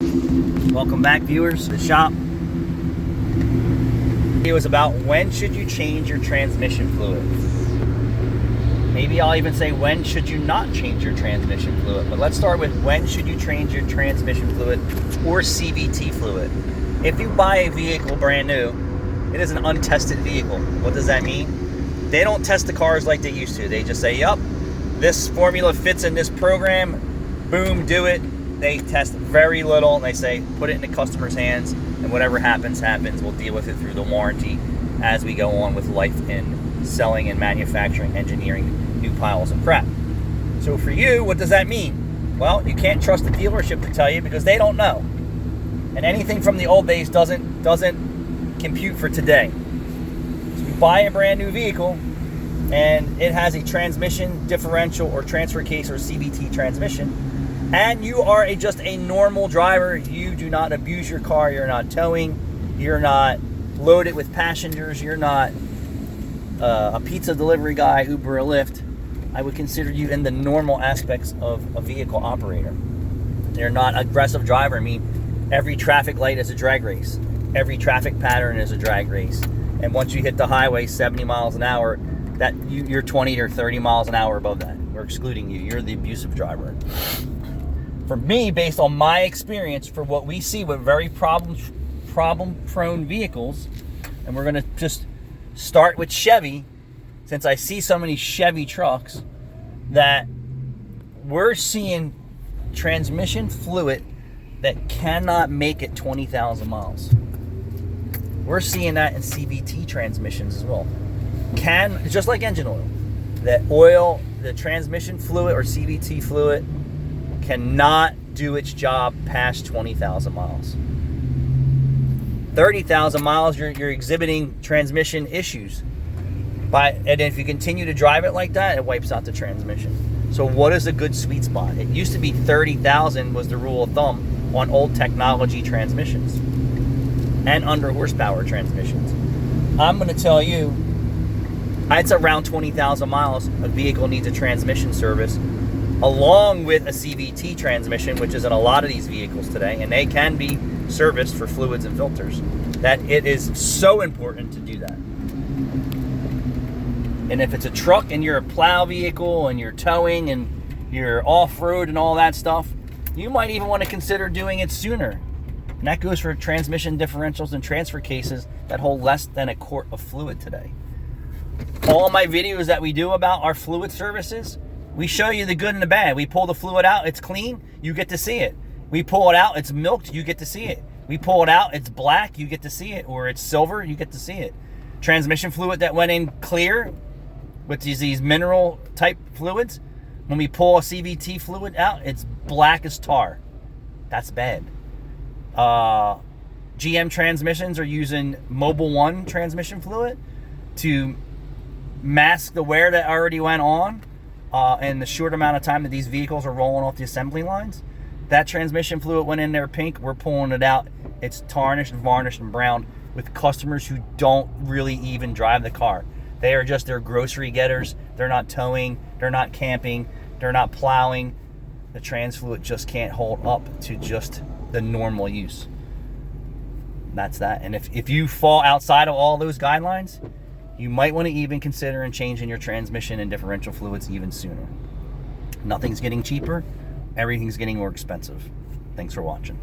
Welcome back, viewers, to the shop. It was about when should you change your transmission fluid. Maybe I'll even say when should you not change your transmission fluid. But let's start with when should you change your transmission fluid or CVT fluid. If you buy a vehicle brand new, it is an untested vehicle. What does that mean? They don't test the cars like they used to. They just say, yup, this formula fits in this program, boom, do it. They test very little and they say, put it in the customer's hands, and whatever happens, happens. We'll deal with it through the warranty as we go on with life in selling and manufacturing, engineering new piles of crap. So for you, what does that mean? Well, you can't trust the dealership to tell you because they don't know. And anything from the old days doesn't compute for today. So you buy a brand new vehicle and it has a transmission differential or transfer case or CVT transmission, and you are just a normal driver. You do not abuse your car. You're not towing. You're not loaded with passengers. You're not a pizza delivery guy, Uber or Lyft. I would consider you in the normal aspects of a vehicle operator. You're not an aggressive driver. I mean, every traffic light is a drag race. Every traffic pattern is a drag race. And once you hit the highway 70 miles an hour, that you're 20 or 30 miles an hour above that. We're excluding you. You're the abusive driver. For me, based on my experience, for what we see with very problem-prone vehicles, and we're going to just start with Chevy, since I see so many Chevy trucks, that we're seeing transmission fluid that cannot make it 20,000 miles. We're seeing that in CVT transmissions as well. Just like engine oil, the transmission fluid or CVT fluid cannot do its job past 20,000 miles. 30,000 miles, you're exhibiting transmission issues. And if you continue to drive it like that, it wipes out the transmission. So what is a good sweet spot? It used to be 30,000 was the rule of thumb on old technology transmissions and under horsepower transmissions. I'm going to tell you, it's around 20,000 miles a vehicle needs a transmission service, along with a CVT transmission, which is in a lot of these vehicles today, and they can be serviced for fluids and filters, that it is so important to do that. And if it's a truck and you're a plow vehicle and you're towing and you're off-road and all that stuff, you might even want to consider doing it sooner. And that goes for transmission differentials and transfer cases that hold less than a quart of fluid today. All my videos that we do about our fluid services, we show you the good and the bad. We pull the fluid out, it's clean, you get to see it. We pull it out, it's milked, you get to see it. We pull it out, it's black, you get to see it. Or it's silver, you get to see it. Transmission fluid that went in clear with these mineral type fluids, when we pull a CVT fluid out, it's black as tar. That's bad. GM transmissions are using Mobil 1 transmission fluid to mask the wear that already went on in the short amount of time that these vehicles are rolling off the assembly lines. That transmission fluid went in there pink, we're pulling it out. It's tarnished and varnished and brown with customers who don't really even drive the car. They are just their grocery getters. They're not towing, they're not camping, they're not plowing. The trans fluid just can't hold up to just the normal use. That's that. And if you fall outside of all those guidelines, you might want to even consider changing your transmission and differential fluids even sooner. Nothing's getting cheaper. Everything's getting more expensive. Thanks for watching.